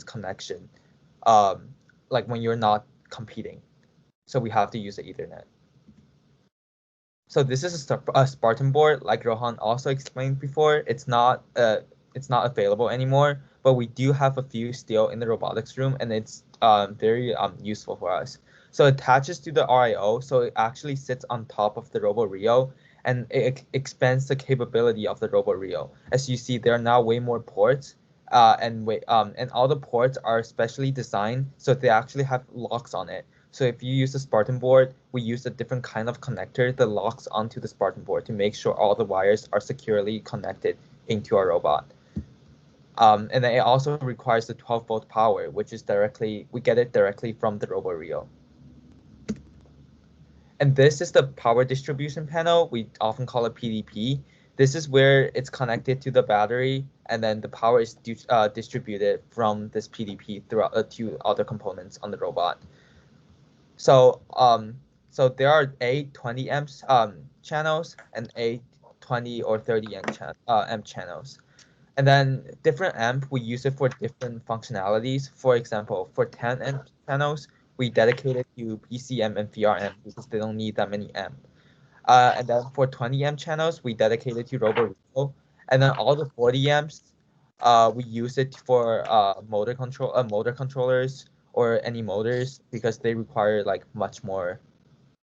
connection, like when you're not competing. So we have to use the Ethernet. So this is a Spartan board, like Rohan also explained before. It's not available anymore, but we do have a few still in the robotics room, and it's very useful for us. So it attaches to the RIO, so it actually sits on top of the RoboRio, and it expands the capability of the RoboRio. As you see, there are now way more ports, and all the ports are specially designed so they actually have locks on it. So if you use the Spartan board, we use a different kind of connector that locks onto the Spartan board to make sure all the wires are securely connected into our robot. And then it also requires the 12-volt power, which is we get it directly from the RoboRio. And this is the power distribution panel. We often call it PDP. This is where it's connected to the battery, and then the power is distributed from this PDP throughout to other components on the robot. So so there are 8 20 amps channels and 8 20 or 30 amp channels. And then different amp, we use it for different functionalities. For example, for 10 amp channels, we dedicate it to PCM and VRM because they don't need that many amp. And then for 20 amp channels, we dedicate it to RoboRio. And then all the 40 amps, we use it for motor controllers or any motors because they require like much more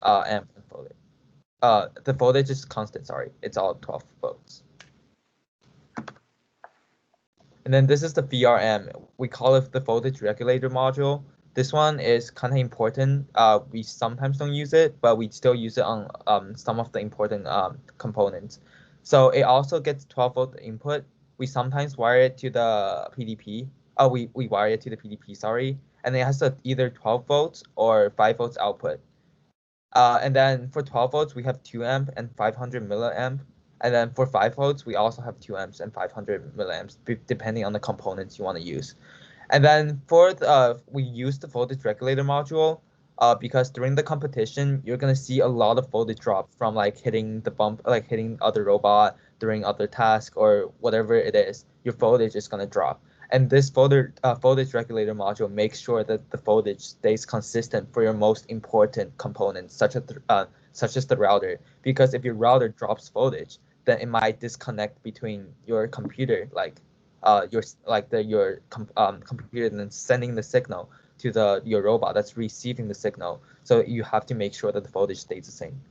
amp and voltage. The voltage is constant, sorry. It's all 12 volts. And then this is the VRM. We call it the voltage regulator module. This one is kind of important. We sometimes don't use it, but we still use it on some of the important components. So it also gets 12-volt input. We sometimes wire it to the PDP. We wire it to the PDP, sorry. And it has either 12 volts or 5 volts output. And then for 12 volts, we have 2 amp and 500 milliamp. And then for 5 volts, we also have 2 amps and 500 milliamps, depending on the components you want to use. And then for we use the voltage regulator module because during the competition, you're going to see a lot of voltage drop from like hitting the bump, like hitting other robot during other task or whatever it is. Your voltage is going to drop. And this voltage regulator module makes sure that the voltage stays consistent for your most important components, such as the router. Because if your router drops voltage, then it might disconnect between your computer, your computer, and then sending the signal to your robot that's receiving the signal. So you have to make sure that the voltage stays the same.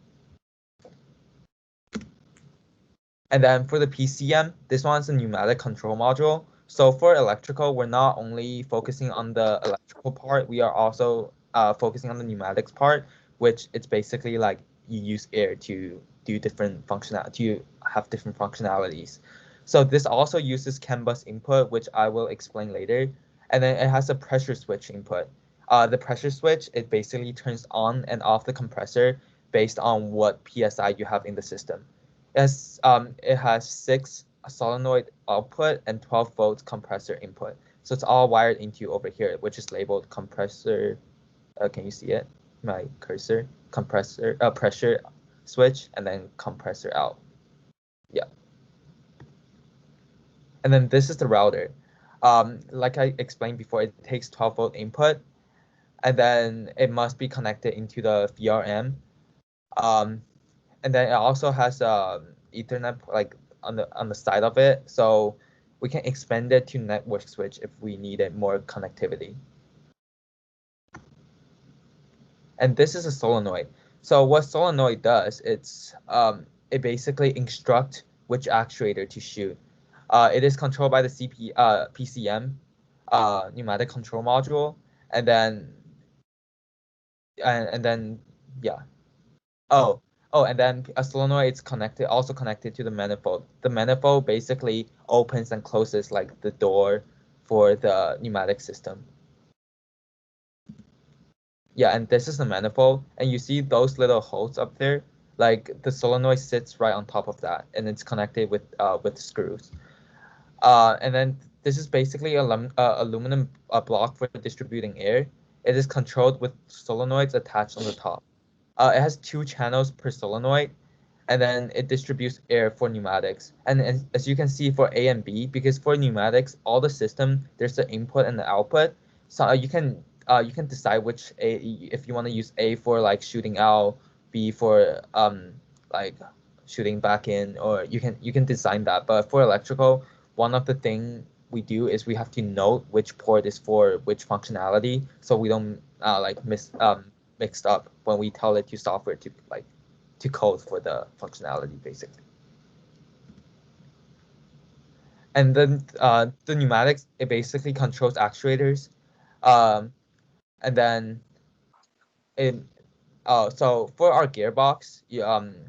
And then for the PCM, this one's a pneumatic control module. So for electrical, we're not only focusing on the electrical part, we are also focusing on the pneumatics part, which it's basically like you use air to do different have different functionalities. So this also uses CAN bus input, which I will explain later. And then it has a pressure switch input. The pressure switch, it basically turns on and off the compressor based on what PSI you have in the system. It has 6 solenoid output and 12 volts compressor input. So it's all wired into over here, which is labeled compressor. Can you see it? My cursor, compressor, pressure switch, and then compressor out. Yeah. And then this is the router. Like I explained before, it takes 12-volt input, and then it must be connected into the VRM. And then it also has Ethernet like on the side of it, so we can expand it to network switch if we needed more connectivity. And this is a solenoid. So what solenoid does, it basically instructs which actuator to shoot. It is controlled by the PCM, pneumatic control module, and then yeah. And then a solenoid is also connected to the manifold. The manifold basically opens and closes like the door for the pneumatic system. Yeah, and this is the manifold, and you see those little holes up there, like the solenoid sits right on top of that, and it's connected with screws. And then this is basically aluminum block for distributing air. It is controlled with solenoids attached on the top. It has 2 channels per solenoid, and then it distributes air for pneumatics. And as you can see for A and B, because for pneumatics, all the system, there's the input and the output. So you can decide which A, if you want to use A for like shooting out, B for like shooting back in, or you can design that. But for electrical, one of the thing we do is we have to note which port is for which functionality, so we don't mixed up when we tell it to software to code for the functionality basically. And then the pneumatics, it basically controls actuators, and then it so for our gearbox,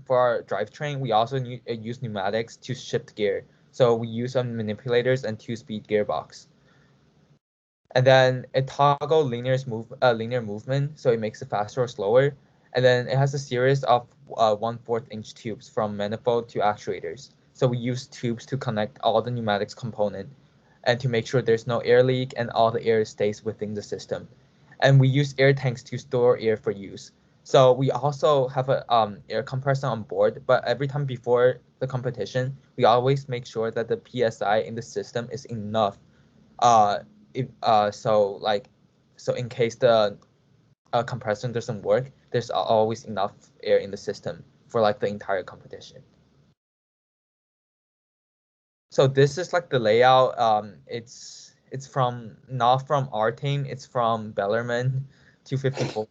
for our drivetrain, we also use pneumatics to shift gear. So we use some manipulators and two-speed gearbox. And then it toggle linear movement, so it makes it faster or slower. And then it has a series of 1/4 inch tubes from manifold to actuators. So we use tubes to connect all the pneumatics component and to make sure there's no air leak and all the air stays within the system. And we use air tanks to store air for use. So we also have a air compressor on board, but every time before the competition, we always make sure that the PSI in the system is enough. Uh, so in case the compression doesn't work, there's always enough air in the system for like the entire competition. So this is like the layout. It's from not from our team. It's from Bellarmine 254.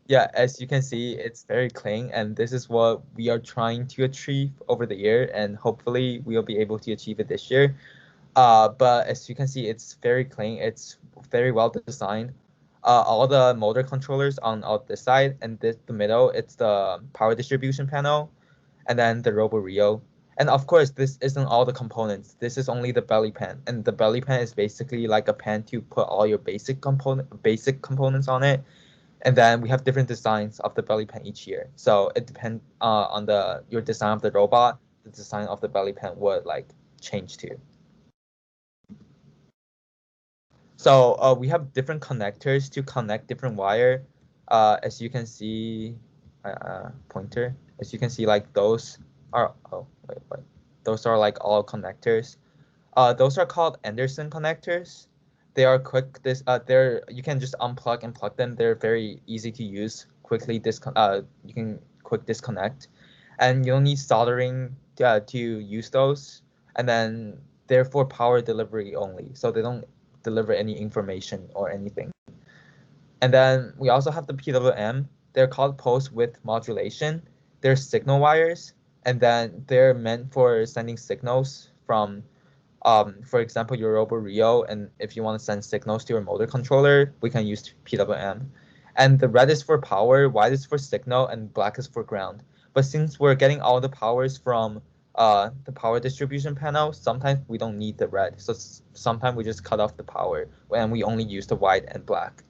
Yeah, as you can see, it's very clean, and this is what we are trying to achieve over the year, and hopefully we'll be able to achieve it this year. But as you can see, it's very clean. It's very well designed. All the motor controllers on this side, and the middle, it's the power distribution panel, and then the RoboRio. And of course, this isn't all the components. This is only the belly pan, and the belly pan is basically like a pan to put all your basic components on it. And then we have different designs of the belly pan each year. So it depends on your design of the robot. The design of the belly pan would like change too. So we have different connectors to connect different wire. As you can see, pointer. As you can see, like those are those are like all connectors. Those are called Anderson connectors. They are quick. You can just unplug and plug them. They're very easy to use. You can quick disconnect, and you don't need soldering to use those. And then they're for power delivery only, so they don't deliver any information or anything. And then we also have the PWM. They're called pulse width modulation. They're signal wires, and then they're meant for sending signals from, for example, your RoboRio. And if you want to send signals to your motor controller, we can use PWM. And the red is for power, white is for signal, and black is for ground. But since we're getting all the powers from the power distribution panel, sometimes we don't need the red. So sometimes we just cut off the power and we only use the white and black.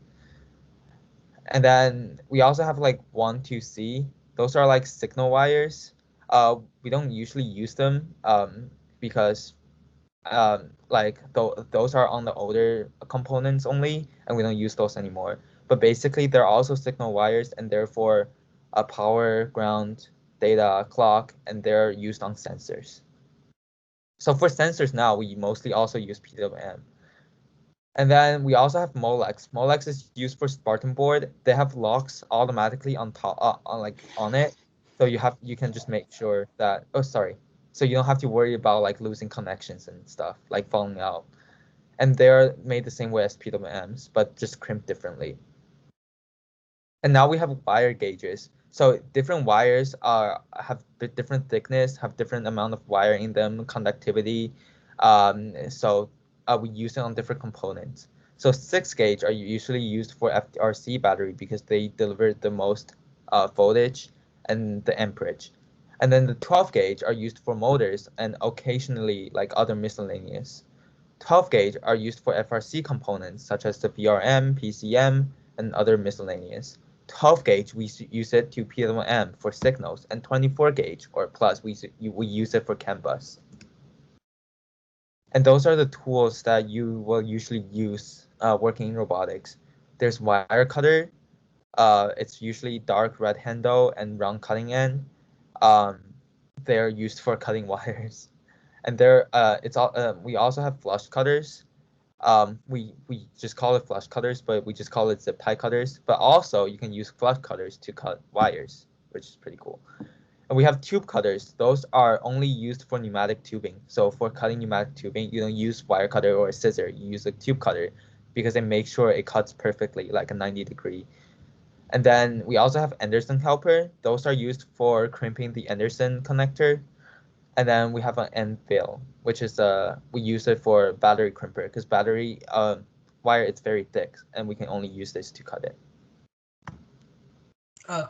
And then we also have like 1, 2C. Those are like signal wires. We don't usually use them because those are on the older components only, and we don't use those anymore. But basically, they're also signal wires, and therefore a power, ground, data, clock, and they're used on sensors. So for sensors now, we mostly also use PWM. And then we also have Molex. Molex is used for Spartan Board. They have locks automatically on top on it, so you can just make sure that so you don't have to worry about like losing connections and stuff like falling out. And they're made the same way as PWMs, but just crimped differently. And now we have wire gauges. So different wires have different thickness, have different amount of wire in them, conductivity. So we use it on different components. So 6 gauge are usually used for FRC battery because they deliver the most voltage and the amperage. And then the 12 gauge are used for motors and occasionally like other miscellaneous. 12 gauge are used for FRC components such as the VRM, PCM, and other miscellaneous. 12 gauge, we use it to PWM for signals, and 24 gauge or plus, we use it for CAN bus. And those are the tools that you will usually use working in robotics. There's wire cutter. It's usually dark red handle and round cutting end. they're used for cutting wires, and they're it's all we also have flush cutters. We just call it flush cutters, but we just call it zip tie cutters. But also you can use flush cutters to cut wires, which is pretty cool. And we have tube cutters. Those are only used for pneumatic tubing. So for cutting pneumatic tubing, you don't use wire cutter or a scissor. You use a tube cutter because it makes sure it cuts perfectly, like a 90-degree. And then we also have Anderson caliper. Those are used for crimping the Anderson connector. And then we have an end fill, which is we use it for battery crimper because battery wire it's very thick, and we can only use this to cut it.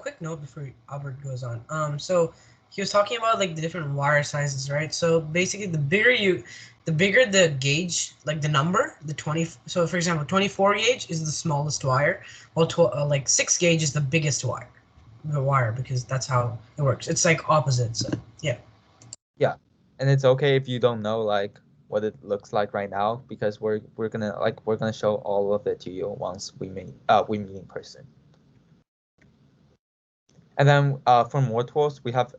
Quick note before Albert goes on. So he was talking about like the different wire sizes, right? So basically, the bigger the gauge, like the number, the 20. So for example, 24 gauge is the smallest wire, while like 6 gauge is the biggest wire. The wire, because that's how it works. It's like opposite. So yeah. Yeah, and it's okay if you don't know like what it looks like right now because we're gonna show all of it to you once we meet in person. And then for more tools we have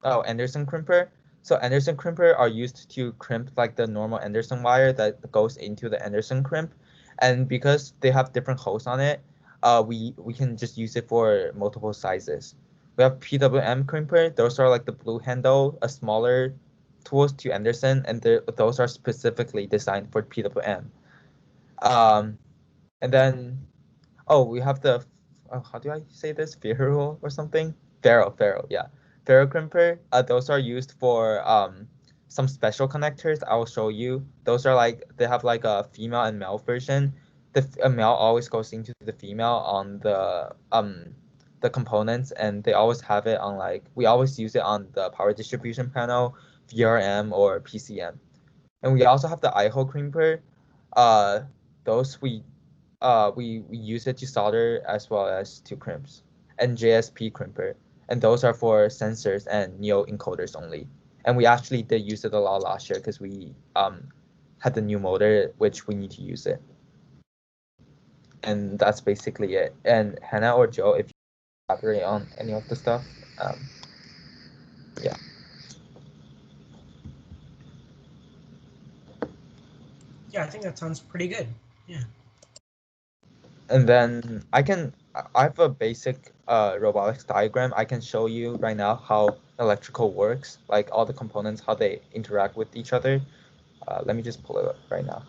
Anderson crimper. So Anderson crimper are used to crimp like the normal Anderson wire that goes into the Anderson crimp, and because they have different holes on it, we can just use it for multiple sizes. We have PWM crimper. Those are like the blue handle, a smaller tools to Anderson, and those are specifically designed for PWM. And then we have the how do I say this? Ferrule or something? Ferro, yeah. Ferro crimper. Those are used for some special connectors. I will show you. Those are like they have like a female and male version. The male always goes into the female on the components, and they always have it on like we always use it on the power distribution panel, VRM or PCM. And we also have the eye hole crimper. Those we use it to solder as well as to crimps, and JSP crimper, and those are for sensors and neo encoders only. And we actually did use it a lot last year because we had the new motor which we need to use it. And that's basically it. And Hannah or Joe, if you elaborate on any of the stuff, yeah. Yeah, I think that sounds pretty good. Yeah. And then I have a basic robotics diagram. I can show you right now how electrical works, like all the components, how they interact with each other. Let me just pull it up right now.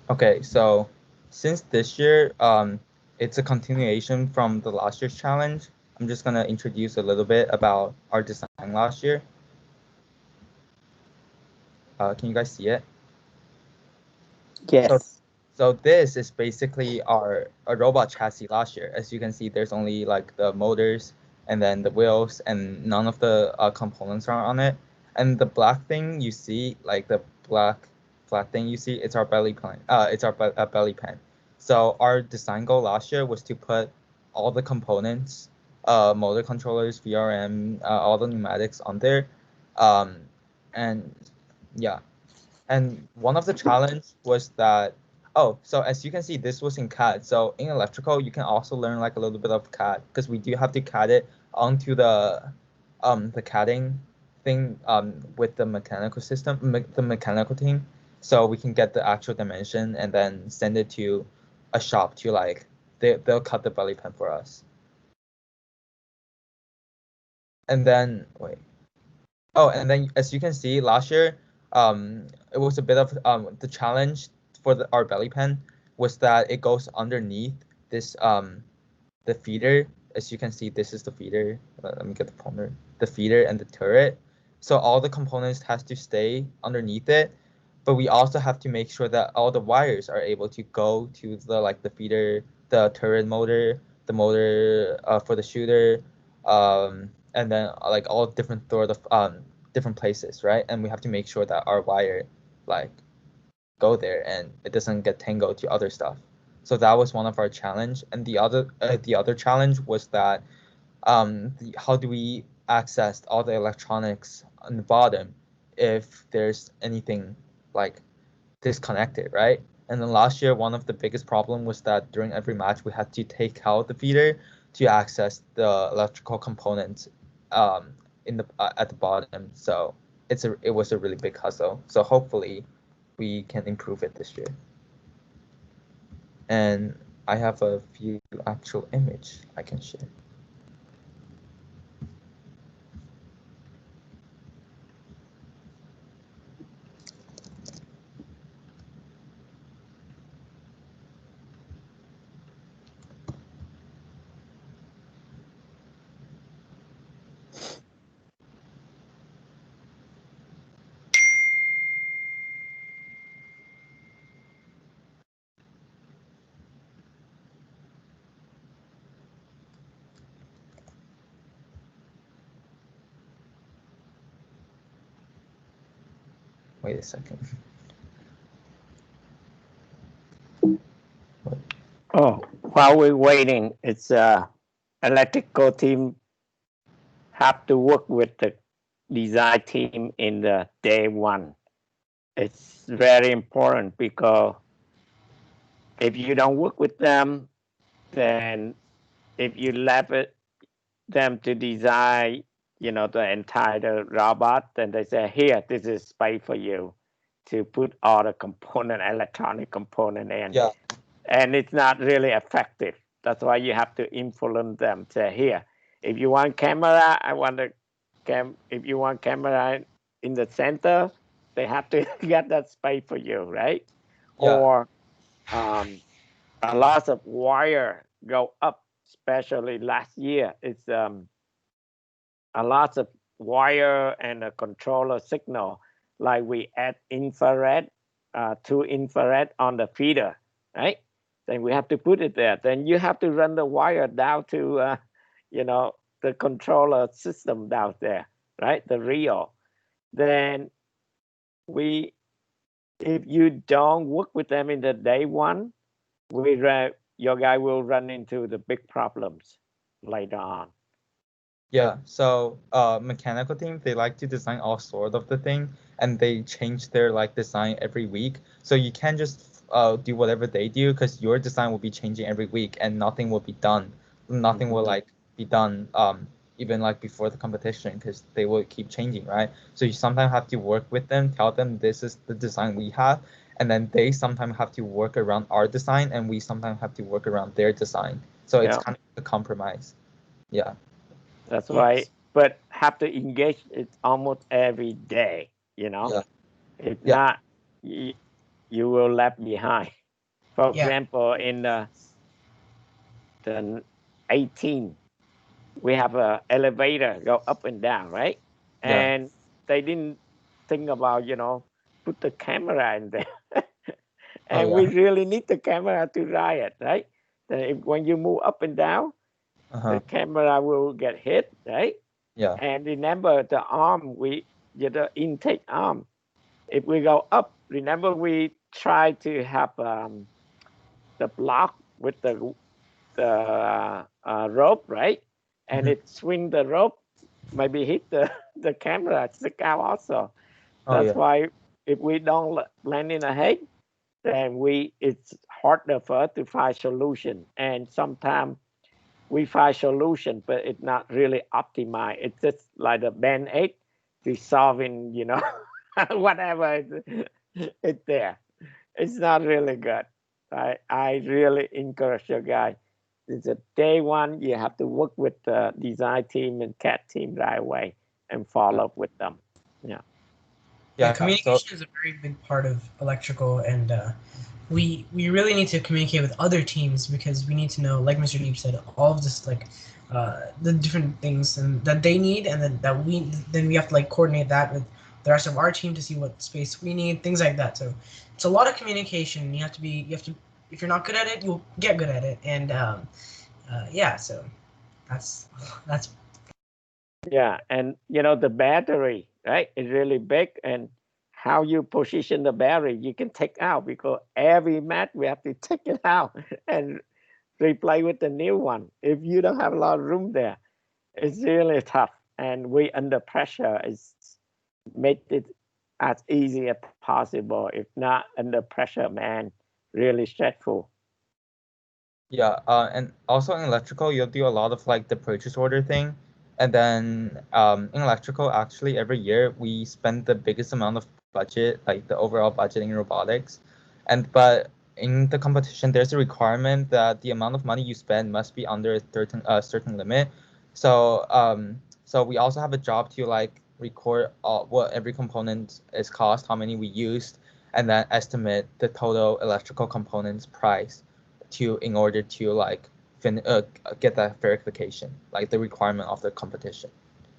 Okay, so since this year, it's a continuation from the last year's challenge. I'm just gonna introduce a little bit about our design last year. Can you guys see it? Yes. So this is basically a robot chassis last year. As you can see, there's only like the motors and then the wheels, and none of the components are on it. And the black thing you see, like the black flat thing you see, it's our belly pan. It's our belly pan. So our design goal last year was to put all the components, motor controllers, VRM, all the pneumatics on there, and yeah. And one of the challenge was that, so as you can see, this was in CAD. So in electrical, you can also learn like a little bit of CAD because we do have to CAD it onto the CADing thing with the mechanical system, the mechanical team, so we can get the actual dimension and then send it to a shop to like they'll cut the belly pan for us. And then wait. Oh, and then as you can see, last year it was a bit of the challenge for our belly pan was that it goes underneath this the feeder. As you can see, this is the feeder. Let me get the pointer. The feeder and the turret. So all the components has to stay underneath it, but we also have to make sure that all the wires are able to go to the feeder, the turret motor, the motor for the shooter, and then like all different sort of different places, right? And we have to make sure that our wire like go there and it doesn't get tangled to other stuff. So that was one of our challenge, and the other challenge was that how do we access all the electronics on the bottom if there's anything like disconnected, right? And then last year, one of the biggest problem was that during every match we had to take out the feeder to access the electrical components in the at the bottom. So it was a really big hustle. So hopefully we can improve it this year. And I have a few actual image I can share. Wait a second. Oh, while we're waiting, it's electrical team have to work with the design team in the day one. It's very important because if you don't work with them, then if you left them to design, the entire robot, then they say, here, this is space for you to put all the electronic component in. Yeah. And it's not really effective. That's why you have to influence them. Say, here, if you want camera, if you want camera in the center, they have to get that space for you, right? Yeah. Or a lot of wire go up, especially last year. It's a lot of wire and a controller signal, like we add infrared, two infrared on the feeder, right? Then we have to put it there. Then you have to run the wire down to, the controller system down there, right? The reel. Then if you don't work with them in the day one, your guy will run into the big problems later on. Yeah, so mechanical team, they like to design all sort of the thing, and they change their design every week. So you can't just do whatever they do, because your design will be changing every week and nothing will be done. Nothing will be done even before the competition, because they will keep changing, right? So you sometimes have to work with them, tell them this is the design we have, and then they sometimes have to work around our design, and we sometimes have to work around their design. So it's kind of a compromise. Yeah. That's why, but have to engage it almost every day, Yeah. If not, you will left behind. For example, in the 18, we have an elevator go up and down, right? And they didn't think about, put the camera in there. And we really need the camera to ride it, right? When you move up and down, the camera will get hit, right? Yeah. And remember the arm, the intake arm. If we go up, remember we try to have the block with the rope, right? And it swing the rope, maybe hit the camera stick out also. That's why if we don't land in a head, then it's harder for us to find solution. And sometimes we find solution, but it's not really optimized. It's just like a band-aid to solving, whatever it's there. It's not really good. I really encourage you guys. It's a day one, you have to work with the design team and CAD team right away and follow up with them. Yeah. Yeah, communication is a very big part of electrical, and we really need to communicate with other teams because we need to know, like Mr. Deep said, all of this like the different things and that they need, and then we have to like coordinate that with the rest of our team to see what space we need, things like that. So it's a lot of communication. You have to if you're not good at it, you'll get good at it, and yeah. So that's Yeah, and the battery, right, is really big, and how you position the battery, you can take out because every mat we have to take it out and replace with the new one. If you don't have a lot of room there, it's really tough. And we under pressure is made it as easy as possible. If not under pressure, man, really stressful. Yeah, and also in electrical, you'll do a lot of like the purchase order thing. And then in electrical, actually, every year we spend the biggest amount of budget, like the overall budget in robotics. But in the competition, there's a requirement that the amount of money you spend must be under a certain limit. So we also have a job to like record what every component is cost, how many we used, and then estimate the total electrical components price in order to like get that verification, like the requirement of the competition.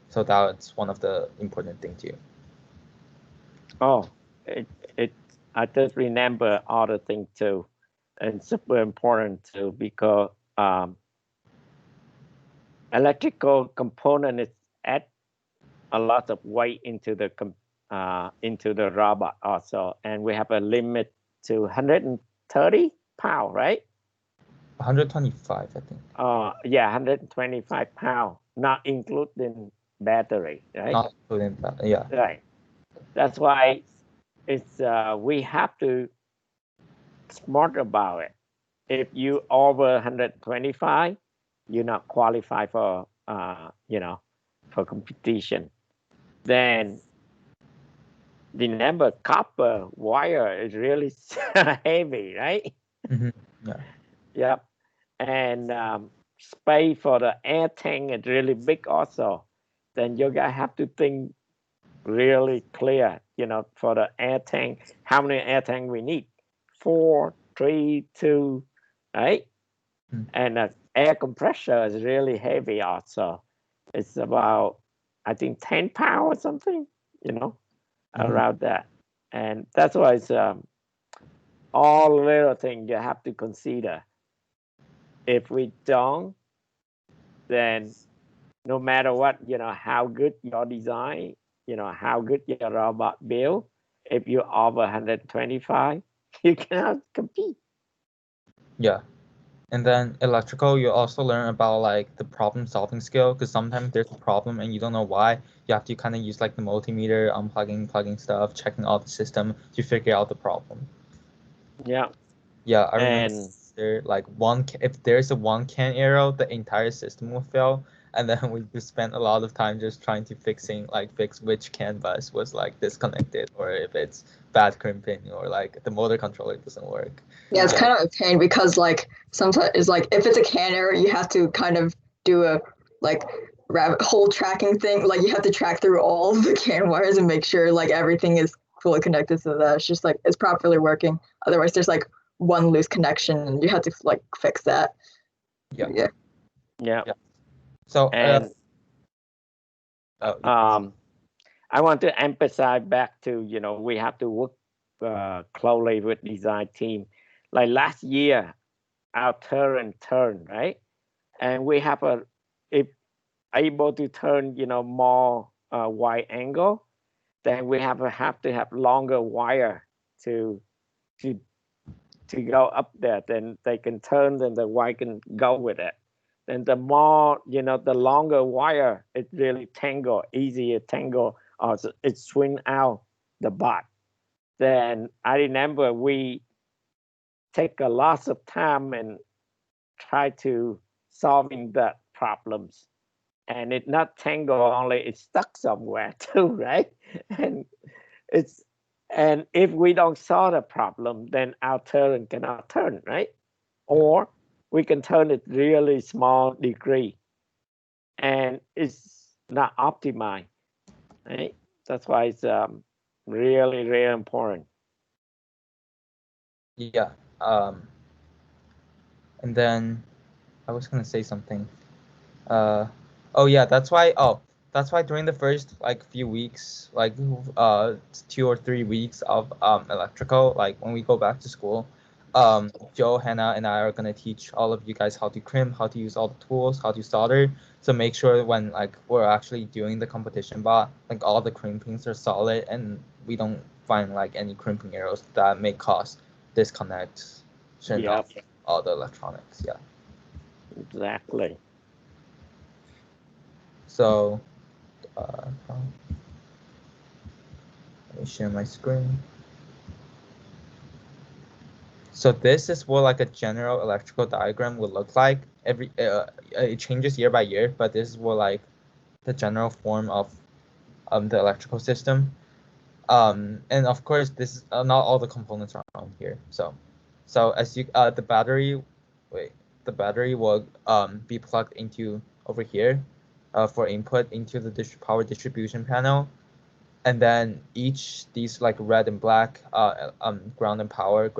So that's one of the important things too. Oh, I just remember other things too, and super important too, because electrical component is add a lot of weight into the robot also, and we have a limit to 130 pounds, right? 125, I think. Yeah, 125 pounds, not including battery, right? Not including that, yeah. Right. That's why it's we have to smart about it. If you over 125, you're not qualified for for competition. Then remember, copper wire is really heavy, right? Mm-hmm. Yeah. Yep. And space for the air tank is really big also. Then you gotta have to think really clear, for the air tank, how many air tank we need? 4, 3, 2, right? Mm. And air compressor is really heavy also. It's about, I think, 10 pounds or something, around that. And that's why it's all little things you have to consider. If we don't, then no matter what, how good your design, how good your robot build, if you're over 125, you cannot compete. Yeah. And then electrical, you also learn about like the problem solving skill, because sometimes there's a problem and you don't know why. You have to kind of use like the multimeter, unplugging, plugging stuff, checking out the system to figure out the problem. Yeah. Yeah, I remember there like if there's a one can error, the entire system will fail. And then we just spent a lot of time just trying to fix which CAN bus was like disconnected, or if it's bad crimping, or like the motor controller doesn't work. Yeah, it's kind of a pain because like sometimes it's like if it's a CAN error, you have to kind of do a like rabbit hole tracking thing. Like you have to track through all the CAN wires and make sure like everything is fully connected so that it's just like it's properly working. Otherwise, there's like one loose connection and you have to like fix that. Yeah. So and I want to emphasize back to we have to work closely with design team. Like last year, our turn, right, and we have if able to turn more wide angle, then we have to have longer wire to go up there. Then they can turn, then the wire can go with it. Then the more the longer wire, it really easier tangle, or it swing out the butt. Then I remember we take a lot of time and try to solving that problems, and it not tangle only, it's stuck somewhere too, right? And if we don't solve the problem, then our turn cannot turn, right? Or we can turn it really small degree, and it's not optimized, right? That's why it's Really, really important. Yeah. And then I was gonna say something. Oh yeah, that's why. Oh, that's why during the first like few weeks, like 2 or 3 weeks of electrical, like when we go back to school, Joe, Hannah, and I are gonna teach all of you guys how to crimp, how to use all the tools, how to solder. So make sure when like we're actually doing the competition bot, like all the crimpings are solid and we don't find like any crimping errors that may cause disconnects. Yep. All the electronics. Yeah. Exactly. So, let me share my screen. So this is what like a general electrical diagram would look like. It changes year by year, but this is what like the general form of the electrical system. And of course, this is not all the components are on here. So as you the battery will be plugged into over here for input into the power distribution panel. And then these like red and black ground and power,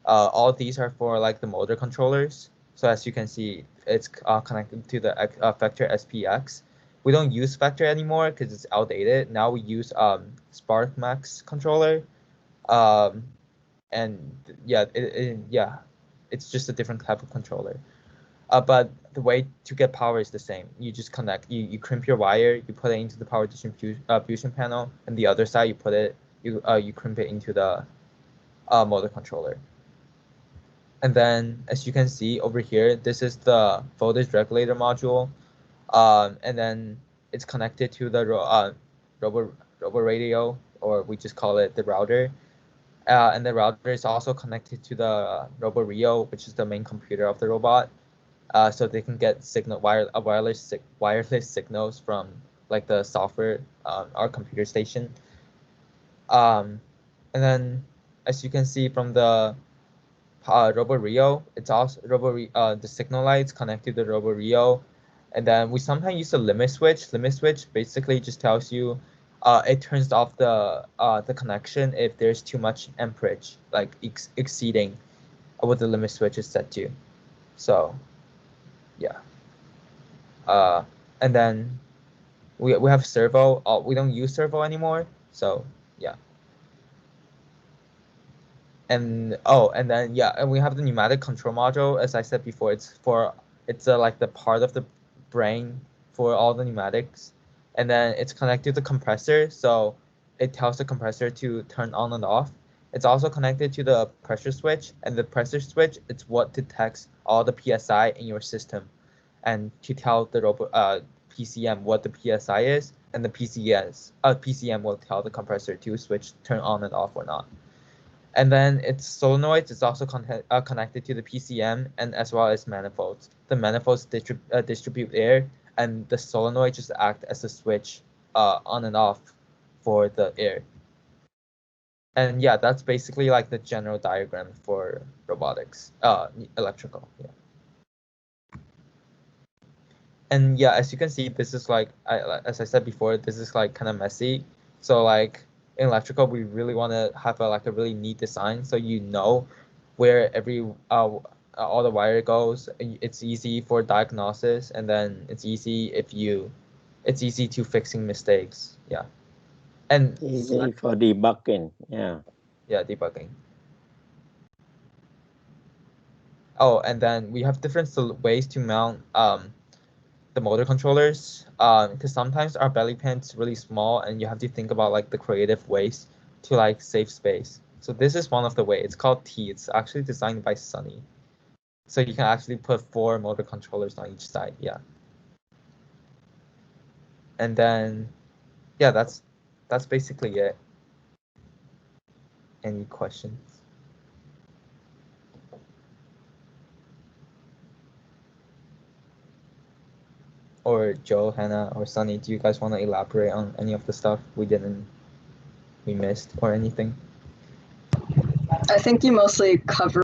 all these are for like the motor controllers. So as you can see, it's connected to the Vector SPX. We don't use Vector anymore because it's outdated. Now we use Spark Max controller, and yeah, it's just a different type of controller. But the way to get power is the same. You just connect, you crimp your wire, you put it into the power distribution panel, and the other side you put it, you crimp it into the motor controller. And then as you can see over here, this is the voltage regulator module, and then it's connected to the robo radio, or we just call it the router. And the router is also connected to the Robo Rio, which is the main computer of the robot. So they can get wireless signals from like the software, our computer station. And then as you can see from the Robo Rio, it's also the signal lights connected to the Robo Rio. And then we sometimes use a limit switch. Limit switch basically just tells you it turns off the connection if there's too much amperage, like exceeding what the limit switch is set to. So yeah. And then we have servo. We don't use servo anymore. So yeah. And then yeah, and we have the pneumatic control module. As I said before, it's like the part of the brain for all the pneumatics. And then it's connected to the compressor, so it tells the compressor to turn on and off. It's also connected to the pressure switch, and the pressure switch, it's what detects all the PSI in your system, and to tell the PCM what the PSI is, and the PCM will tell the compressor to turn on and off or not. And then its solenoids is also connected to the PCM and as well as manifolds. The manifolds distribute air, and the solenoid just act as a switch on and off for the air. And yeah, that's basically like the general diagram for robotics, electrical. Yeah. And yeah, as you can see, this is like, as I said before, this is like kind of messy. So like in electrical, we really want to have a really neat design, so you know where all the wire goes. It's easy for diagnosis, and then it's easy to fixing mistakes. Yeah. And easy for debugging. Yeah. Yeah, debugging. Oh, and then we have different ways to mount the motor controllers, because sometimes our belly pan is really small and you have to think about like the creative ways to like save space. So this is one of the way. It's called T. It's actually designed by Sunny. So you can actually put 4 motor controllers on each side. Yeah. And then yeah, that's basically it. Any questions? Or Joe, Hannah, or Sunny, do you guys want to elaborate on any of the stuff we missed or anything? I think you mostly cover,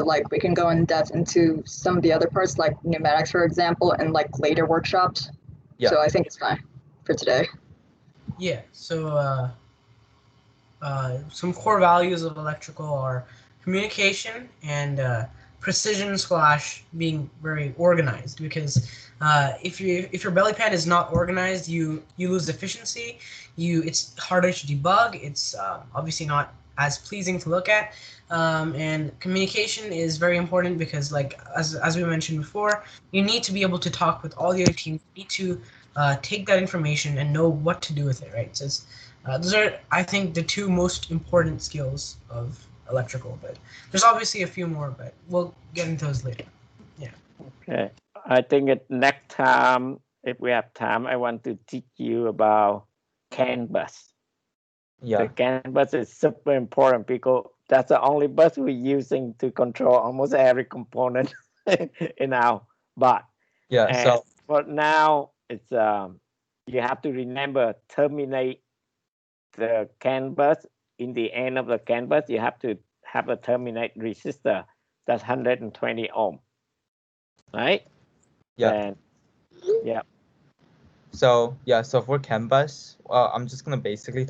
like we can go in depth into some of the other parts, like pneumatics, for example, and like later workshops. Yeah. So I think it's fine for today. Yeah. So some core values of electrical are communication and precision / being very organized. Because if your belly pan is not organized, you lose efficiency. It's harder to debug. It's obviously not as pleasing to look at. And communication is very important because, like as we mentioned before, you need to be able to talk with all the other teams. You need to take that information and know what to do with it, right? So those are, I think, the two most important skills of electrical. But there's obviously a few more, but we'll get into those later. Yeah. Okay. I think next time, if we have time, I want to teach you about CAN bus. Yeah. The CAN bus is super important because that's the only bus we're using to control almost every component in our bot. Yeah. And so for now, it's you have to remember terminate the CAN bus. In the end of the CAN bus, you have to have a terminate resistor that's 120 ohm, right? yeah. And, yeah. So yeah, so for CAN bus, I'm just gonna basically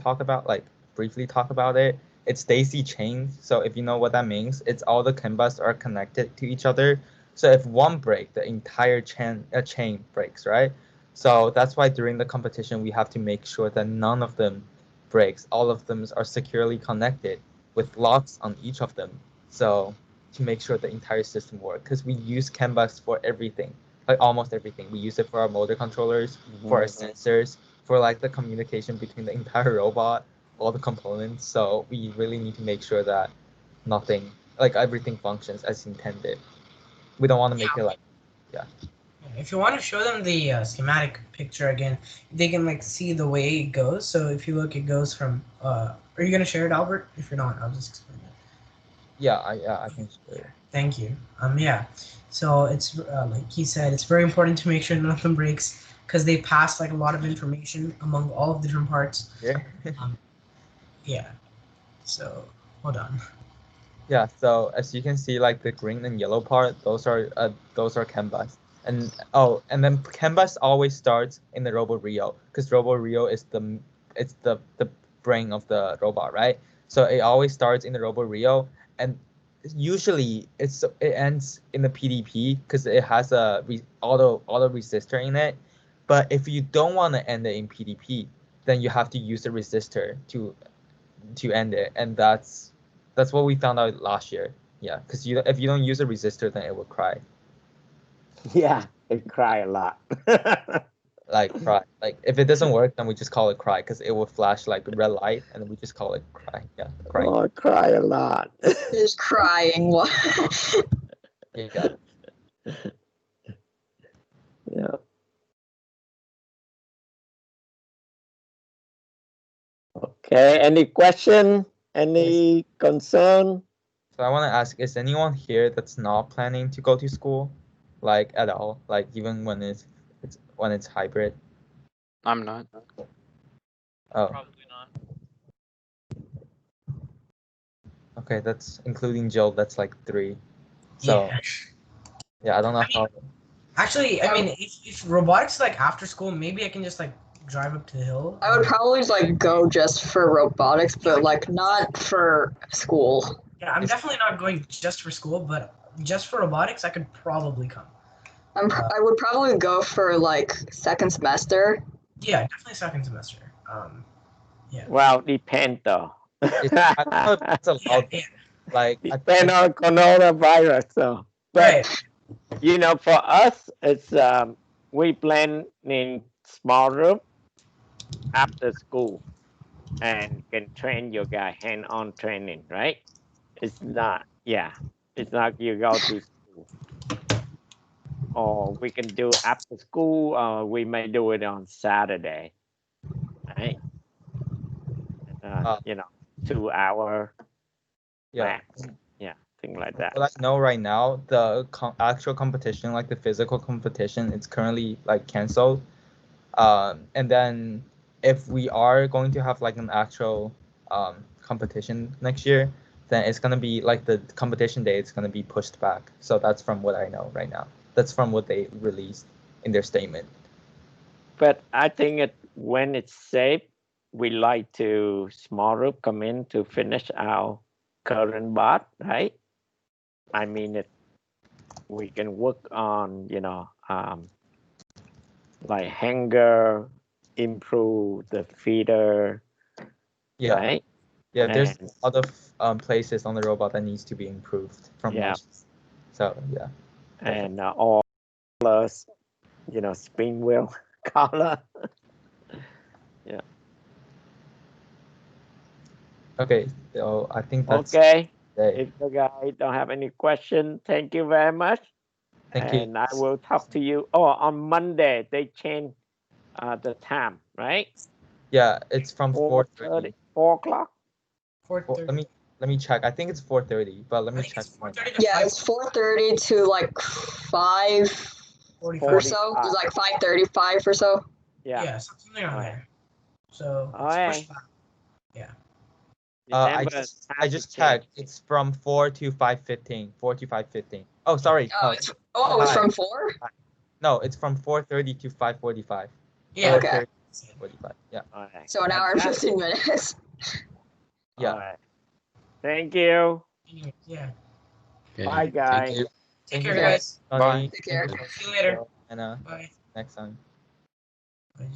briefly talk about it. It's daisy chain. So if you know what that means, it's all the CAN bus are connected to each other. So if one break, the entire chain breaks, right? So that's why during the competition we have to make sure that none of them breaks. All of them are securely connected with locks on each of them. So to make sure the entire system works, because we use CAN bus for everything. Like almost everything. We use it for our motor controllers, for our sensors, for like the communication between the entire robot, all the components. So we really need to make sure that nothing, like everything functions as intended. We don't want to make it like, yeah. If you want to show them the schematic picture again, they can like see the way it goes. So if you look, it goes from. Are you gonna share it, Albert? If you're not, I'll just explain it. Yeah, I can share it. Thank you. Yeah. So it's like he said, it's very important to make sure none of them breaks because they pass like a lot of information among all of the different parts. Yeah. Yeah. So hold on. Yeah. So as you can see, like the green and yellow part, those are CAN bus. And then CAN bus always starts in the RoboRio because RoboRio is the brain of the robot, right? So it always starts in the RoboRio, and usually it ends in the PDP because it has a auto resistor in it. But if you don't want to end it in PDP, then you have to use a resistor to end it, and that's what we found out last year. Yeah, because if you don't use a resistor, then it will cry. Yeah, it cry a lot. Like cry. Like if it doesn't work, then we just call it cry because it will flash like red light, and we just call it cry. Yeah, cry. Oh, I cry a lot. Just crying. Yeah. Yeah. Okay. Any question? Any concern? So I want to ask: is anyone here that's not planning to go to school, like at all, like even when it's hybrid? I'm not. Oh. Probably not. Okay, that's including Jill. That's like 3. So yeah, I don't know how. Actually, I mean, if robotics is, like after school, maybe I can just like drive up to the hill. I would probably like go just for robotics, but like not for school. Yeah, I'm definitely not going just for school, but just for robotics, I could probably come. I would probably go for like second semester. Yeah, definitely second semester. Yeah. Well, depend though. I don't know if it's allowed. Yeah. Like Depend on coronavirus. So, but you know, for us, it's we plan in small room after school and can train your guy hand-on training, right? It's not, it's not you go to school. Or we can do after school, or we may do it on Saturday, right? You know, 2 hour. Yeah. Max. Yeah, thing like that. What I know right now, the actual competition, like the physical competition, it's currently like canceled. And then if we are going to have like an actual competition next year, then it's gonna be like the competition day. It's gonna be pushed back. So that's from what I know right now. That's from what they released in their statement. But I think when it's safe, we like to small group come in to finish our current bot, right? I mean, we can work on, like hanger, improve the feeder. Yeah. Right? Yeah, there's a lot of places on the robot that needs to be improved from so yeah. And all plus, spin wheel color. Yeah. Okay, so I think that's okay. Today. If the guy don't have any question, thank you very much. Thank you. And I will talk to you. Oh, on Monday they change the time, right? Yeah, it's from 4:30. 4 o'clock. 4:30. Let me check. I think it's 4:30, but let me check. Yeah, it's 4:30 to like 5 or so. It's like 5:35 or so. Yeah, something around there. So Okay. Yeah. I just checked. It's from 4 to 5:15. 4 to 5:15. Oh, sorry. Oh, it's from 4? No, it's from 4:30 to 5:45. Yeah. Okay. 45. Yeah. Okay. So an hour and 15 minutes. Yeah. Right. Thank you. Yeah. Okay. Bye, guys. Take care, guys. Bye. Take care. See you later. And Bye. next time. Bye.